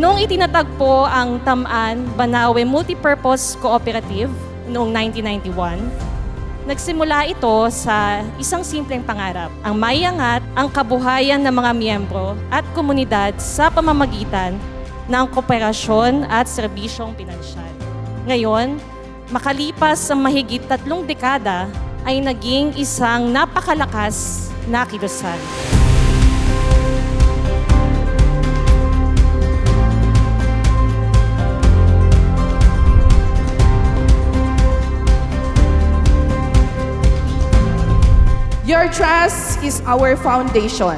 Noong itinatagpo ang Taman Banawe Multipurpose Cooperative noong 1991, nagsimula ito sa isang simpleng pangarap, ang maiangat ang kabuhayan ng mga miyembro at komunidad sa pamamagitan ng kooperasyon at serbisyong pinansyal. Ngayon, makalipas sa mahigit 3 dekada, ay naging isang napakalakas na kilusan. Your trust is our foundation.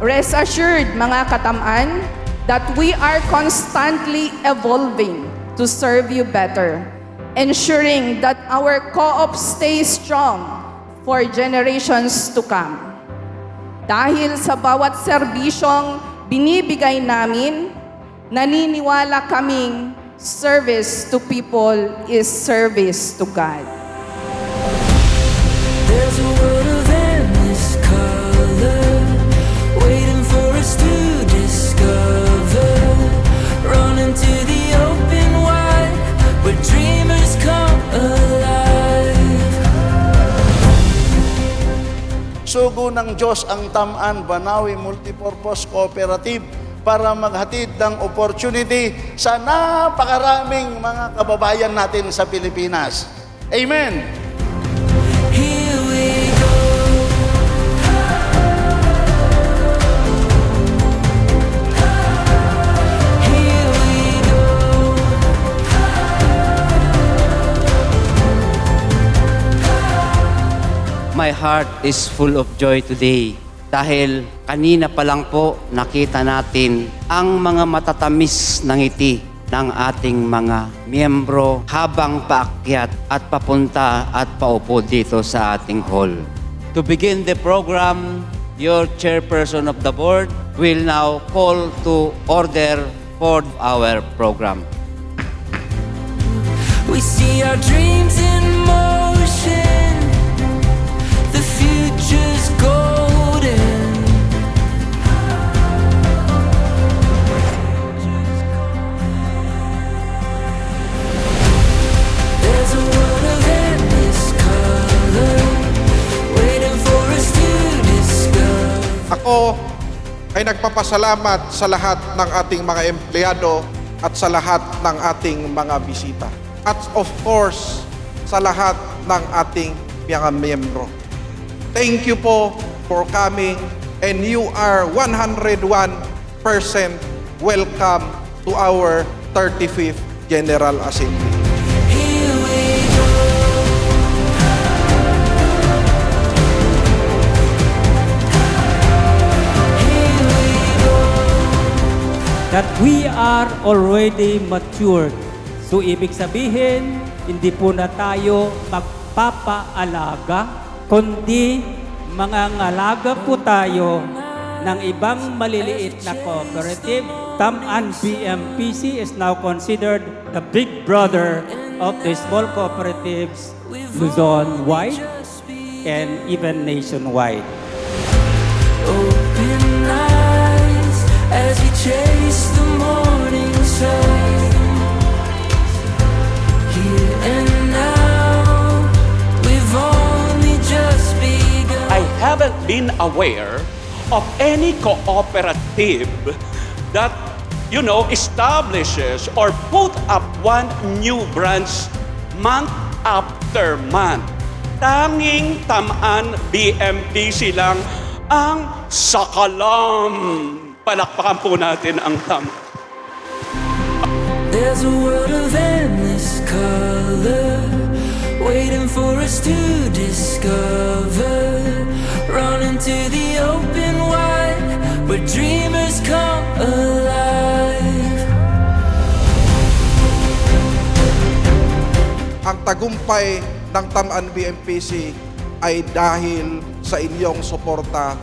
Rest assured, mga katamán, that we are constantly evolving to serve you better, ensuring that our co-op stays strong for generations to come. Dahil sa bawat serbisyong binibigay namin, naniniwala kaming service to people is service to God. There's a world of endless color waiting for us to discover. Run into the open wide where dreamers come alive. Sugo ng Diyos ang Taman Banawe Multipurpose Cooperative para maghatid ng opportunity sa napakaraming mga kababayan natin sa Pilipinas. Amen! Here we go. Here we go. My heart is full of joy today dahil kanina pa lang po nakita natin ang mga matatamis na ngiti ng ating mga miyembro habang paakyat at papunta at paupo dito sa ating hall. To begin the program, your chairperson of the board will now call to order for our program. We see our dreams in motion. The future's golden. There's a world of endless color waiting for us to discover. Ako ay nagpapasalamat sa lahat ng ating mga empleyado at sa lahat ng ating mga bisita. At of course, sa lahat ng ating mga miyembro. Thank you po for coming and you are 101% welcome to our 35th General Assembly. Here we go. Here we go. That we are already matured. So ibig sabihin, hindi po na tayo magpapaalaga, kundi mga ngalaga po tayo ng ibang maliliit na cooperative. Taman BMPC is now considered the big brother of the small cooperatives Luzon-wide and even nationwide. Open eyes as we chase the morning sun. Here and now, we've only just begun. I haven't been aware of any cooperative that, establishes or put up one new branch month after month. Tanging Taman BMPC lang ang sakalam. Palakpakan po natin ang Taman. There's a world of endless color waiting for us to discover. Run into the open wide where dreamers come alive. Ang tagumpay ng Taman BMPC ay dahil sa inyong suporta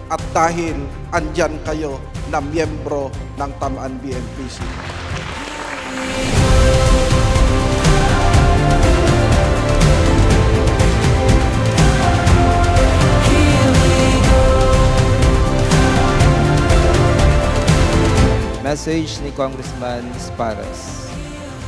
at dahil andyan kayo na miyembro ng Taman BMPC. Here message ni Congressman Esparas.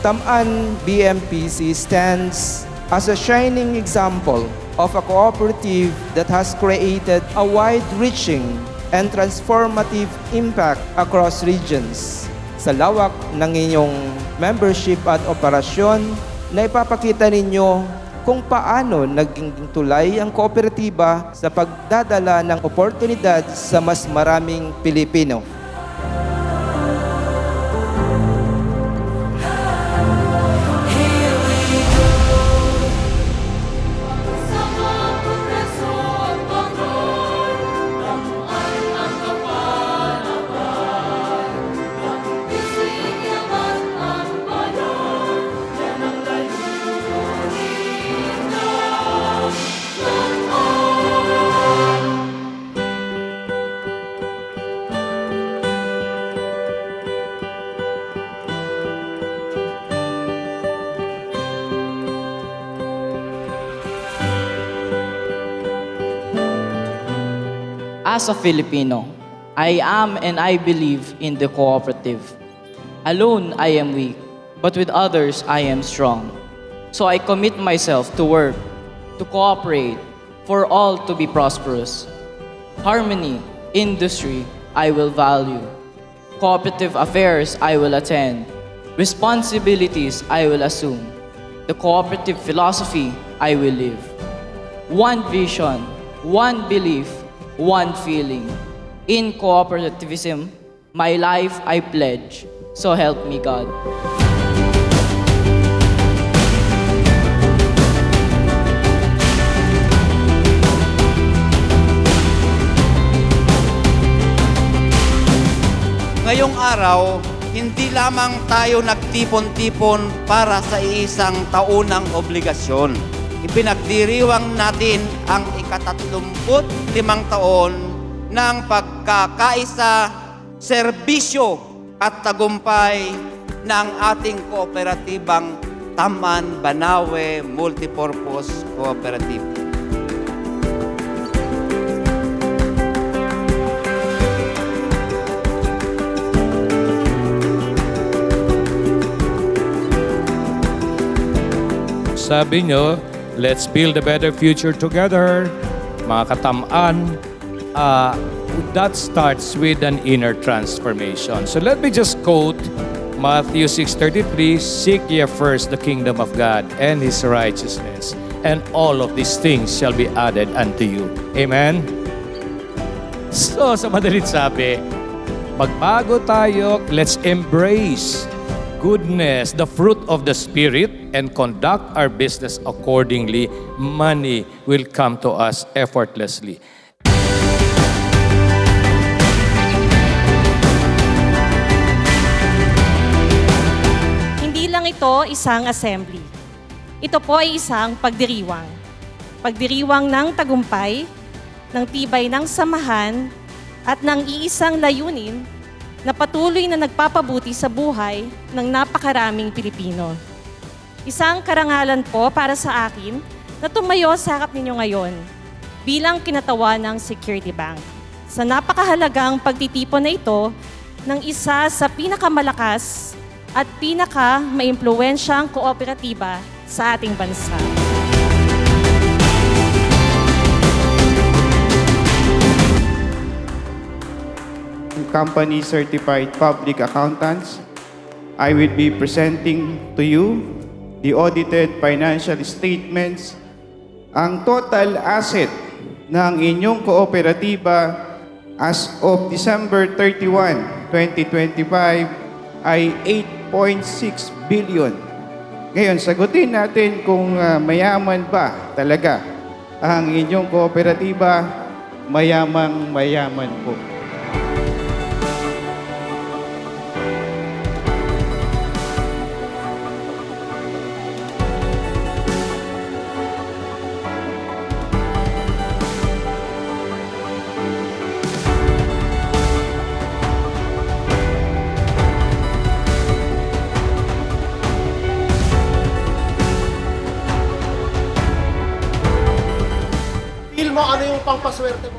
Tam-An BMPC stands as a shining example of a cooperative that has created a wide-reaching and transformative impact across regions. Sa lawak ng inyong membership at operasyon, na ipapakita ninyo kung paano naging tulay ang kooperatiba sa pagdadala ng oportunidad sa mas maraming Pilipino. As a Filipino, I am and I believe in the cooperative. Alone, I am weak, but with others, I am strong. So I commit myself to work, to cooperate, for all to be prosperous. Harmony, industry, I will value. Cooperative affairs, I will attend. Responsibilities, I will assume. The cooperative philosophy, I will live. One vision, one belief, one feeling. In cooperativism, my life I pledge. So help me God. Ngayong araw, hindi lamang tayo nagtipon-tipon para sa isang taunang obligasyon. Ipinagdiriwang natin ang ika-35 taon ng pagkakaisa, serbisyo at tagumpay ng ating kooperatibang Tam-An Banawe Multipurpose Cooperative. Sabi nyo, let's build a better future together. Mga katam-an, that starts with an inner transformation. So let me just quote Matthew 6:33, "Seek ye first the kingdom of God and His righteousness, and all of these things shall be added unto you." Amen? So, sa madalit sabi, magbago tayo, let's embrace goodness, the fruit of the Spirit, and conduct our business accordingly. Money will come to us effortlessly. Hindi lang ito isang assembly. Ito po ay isang pagdiriwang. Pagdiriwang ng tagumpay, ng tibay ng samahan, at ng iisang layunin na patuloy na nagpapabuti sa buhay ng napakaraming Pilipino. Isang karangalan po para sa akin na tumayo sa harap ninyo ngayon bilang kinatawa ng Security Bank sa napakahalagang pagtitipon na ito ng isa sa pinakamalakas at pinaka-maimpluwensyang kooperatiba sa ating bansa. Company certified public accountants, I will be presenting to you the audited financial statements. Ang total asset ng inyong kooperatiba as of December 31, 2025 ay 8.6 billion. Ngayon, sagutin natin kung mayaman ba talaga ang inyong kooperatiba. Mayaman po. Feel mo, ano yung pangpaswerte mo?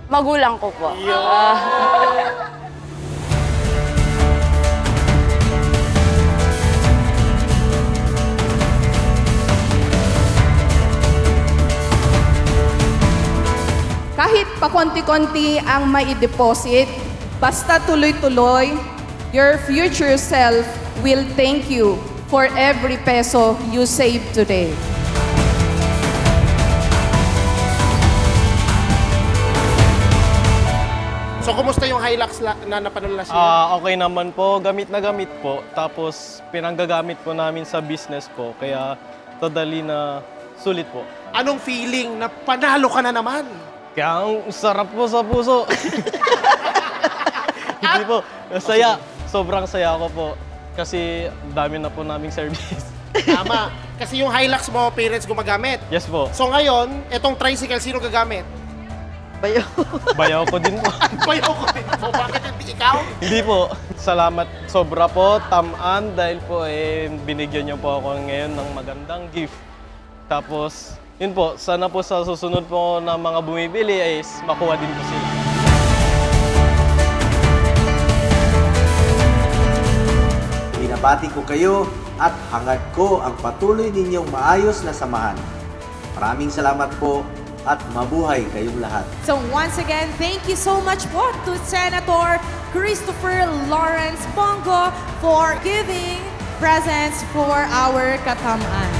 Magulang ko po. pakonti-konti ang mai-deposit, basta tuloy-tuloy, your future self will thank you for every peso you save today. So, kumusta yung Hilux na napanood last year? Okay naman po, gamit na gamit po. Tapos pinanggagamit po namin sa business po. Kaya totally na sulit po. Anong feeling na panalo ka na naman? Kaya ang sarap po sa puso. Hindi po, saya. Sobrang saya ko po. Kasi dami na po naming service. Tama. Kasi yung Hilux mo, parents gumagamit. Yes po. So ngayon, etong tricycle, sino gagamit? Bayaw ko din po. Bayaw ko din po. Bakit hindi ikaw? Hindi po. Salamat sobra po, Tam-an, dahil po binigyan niyo po ako ngayon ng magandang gift. Tapos, yun po, sana po sa susunod po na mga bumibili ay makuha din po sila. Binabati ko kayo at hangad ko ang patuloy ninyong maayos na samahan. Maraming salamat po at mabuhay kayong lahat. So once again, thank you so much po to Senator Christopher Lawrence Bongo for giving presents for our Katam-an.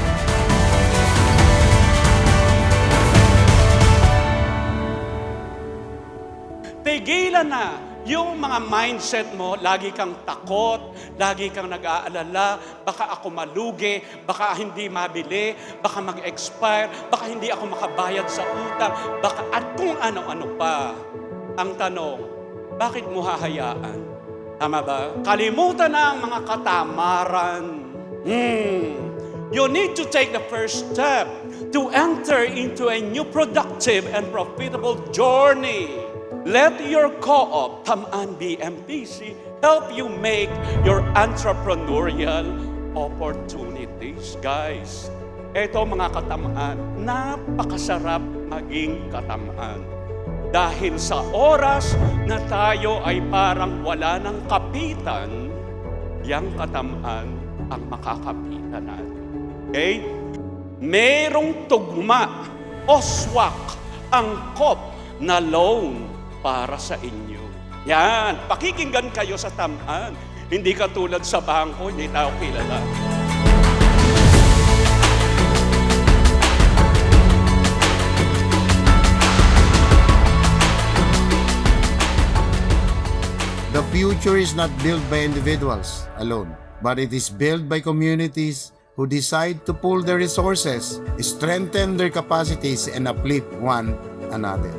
Tigilan na yung mga mindset mo, lagi kang takot, lagi kang nag-aalala, baka ako malugi, baka hindi mabili, baka mag-expire, baka hindi ako makabayad sa utang, baka at kung ano-ano pa. Ang tanong, bakit mo hahayaan? Tama ba? Kalimutan na ang mga katamaran. You need to take the first step to enter into a new productive and profitable journey. Let your co-op, Tam-an BMPC, help you make your entrepreneurial opportunities, guys. Ito mga katam-an, napakasarap maging katam-an. Dahil sa oras na tayo ay parang wala ng kapitan, yang katam-an ang makakapitan natin. Okay? Merong tugma o swak, angkop na loan para sa inyo. Yan, pakikinggan kayo sa Tam-an. Hindi katulad sa bangko, hindi tayo kilala. The future is not built by individuals alone, but it is built by communities who decide to pool their resources, strengthen their capacities, and uplift one another.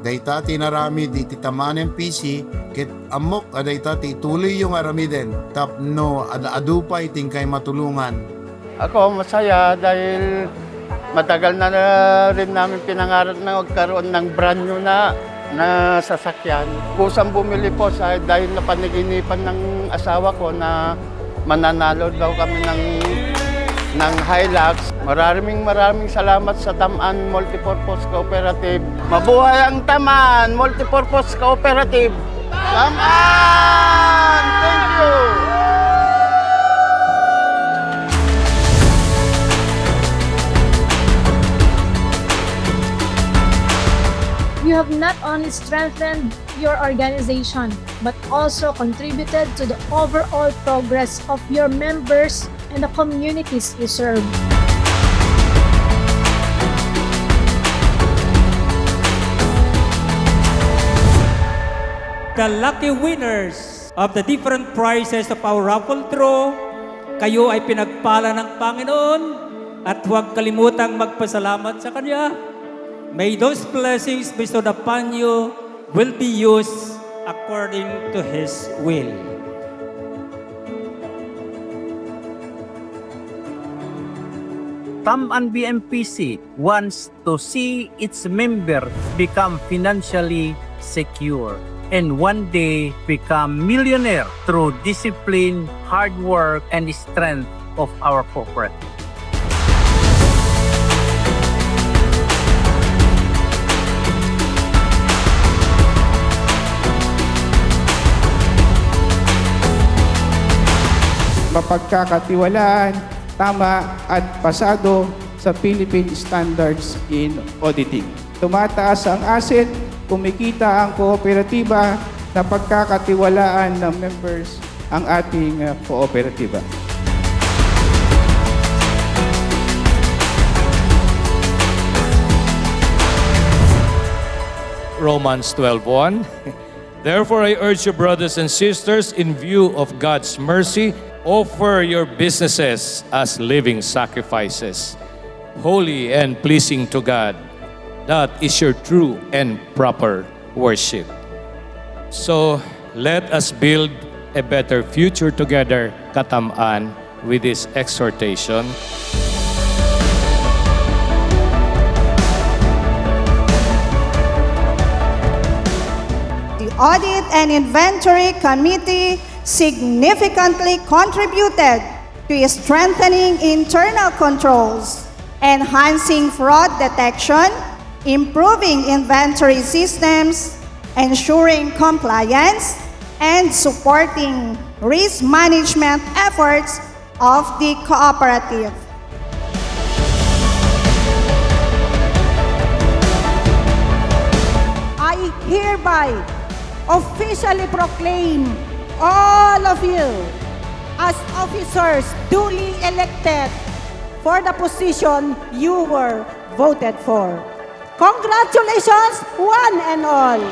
Dayta tinarami di titaman ng PC, kit amok adayta ti tuloy yung aramiden, tapno adupay tingkay matulungan. Ako masaya dahil matagal na rin namin pinangarap na magkaroon ng brand new na sasakyan. Kusang bumili po dahil napanaginipan ng asawa ko na mananalo daw kami ng Hilux. Maraming salamat sa Tam-an Multipurpose Cooperative. Mabuhay ang Tam-an Multipurpose Cooperative! Tam-an! Thank you! You have not only strengthened your organization, but also contributed to the overall progress of your members and the communities you serve. The lucky winners of the different prizes of our raffle draw, kayo ay pinagpala ng Panginoon at huwag kalimutang magpasalamat sa Kanya. May those blessings bestowed upon you will be used according to His will. Tam-an BMPC wants to see its member become financially secure and one day become millionaire through discipline, hard work, and strength of our cooperative. Mapagkakatiwalaan, tama at pasado sa Philippine Standards in Auditing. Tumataas ang asset, kumikita ang kooperatiba na pagkakatiwalaan ng members ang ating kooperatiba. Romans 12:1. Therefore, I urge you, brothers and sisters, in view of God's mercy, offer your businesses as living sacrifices, holy and pleasing to God. That is your true and proper worship. So, let us build a better future together, Katam-an, with this exhortation. Audit and Inventory Committee significantly contributed to strengthening internal controls, enhancing fraud detection, improving inventory systems, ensuring compliance, and supporting risk management efforts of the cooperative. I hereby officially proclaim all of you as officers duly elected for the position you were voted for. Congratulations, one and all!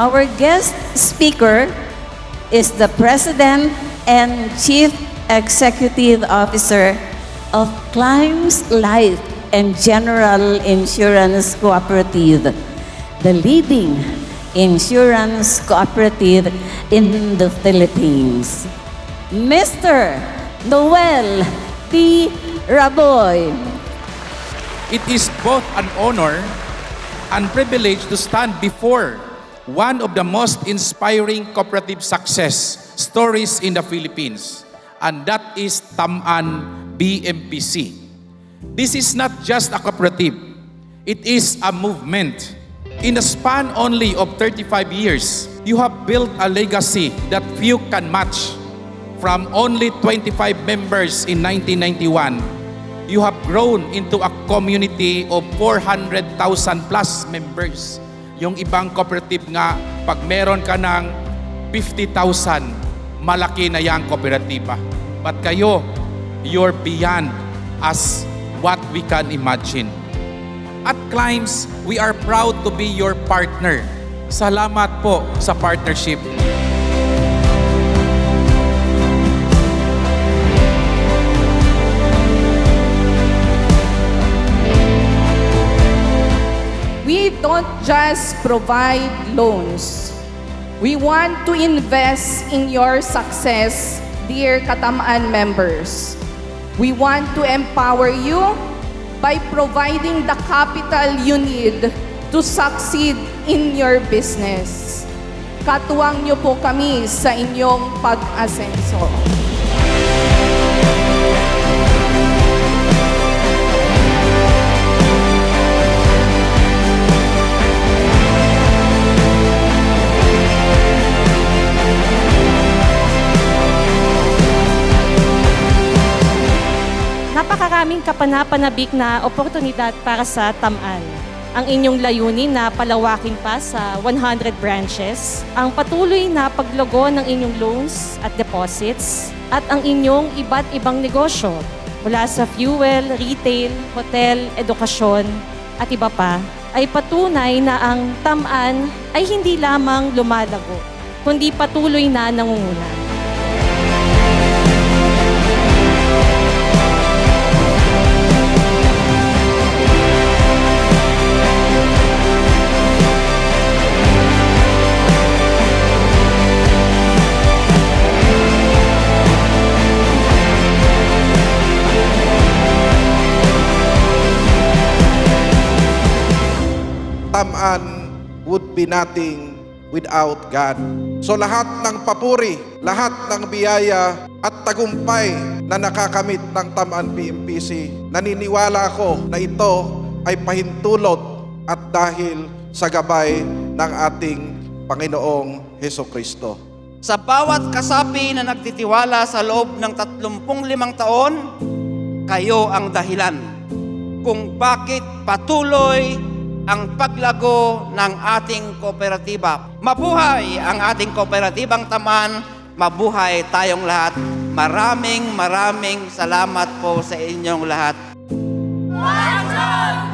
Our guest speaker is the President and Chief Executive Officer of Climbs Life and General Insurance Cooperative, the leading insurance cooperative in the Philippines. Mr. Noel T. Raboy. It is both an honor and privilege to stand before one of the most inspiring cooperative success stories in the Philippines, and that is Tam-an BMPC. This is not just a cooperative, it is a movement. In a span only of 35 years, you have built a legacy that few can match. From only 25 members in 1991, you have grown into a community of 400,000 plus members. Yung ibang cooperative nga, pag meron ka ng 50,000, malaki na yang kooperatiba. But kayo, you're beyond as what we can imagine. At Climbs, we are proud to be your partner. Salamat po sa partnership. We don't just provide loans. We want to invest in your success, dear Katam-an members. We want to empower you by providing the capital you need to succeed in your business. Katuwang niyo po kami sa inyong pag-asenso. Napakaraming kapanapanabik na oportunidad para sa Tam-an. Ang inyong layunin na palawakin pa sa 100 branches, ang patuloy na paglogo ng inyong loans at deposits, at ang inyong iba't ibang negosyo mula sa fuel, retail, hotel, edukasyon, at iba pa, ay patunay na ang Tam-an ay hindi lamang lumalago, kundi patuloy na nangunguna. Tam-an would be nothing without God. So lahat ng papuri, lahat ng biyaya at tagumpay na nakakamit ng Tam-an BMPC, naniniwala ako na ito ay pahintulot at dahil sa gabay ng ating Panginoong Hesukristo. Sa bawat kasapi na nagtitiwala sa loob ng 35 taon, kayo ang dahilan kung bakit patuloy ang paglago ng ating kooperatiba. Mabuhay ang ating kooperatibang Tamaan, mabuhay tayong lahat. Maraming salamat po sa inyong lahat. Action!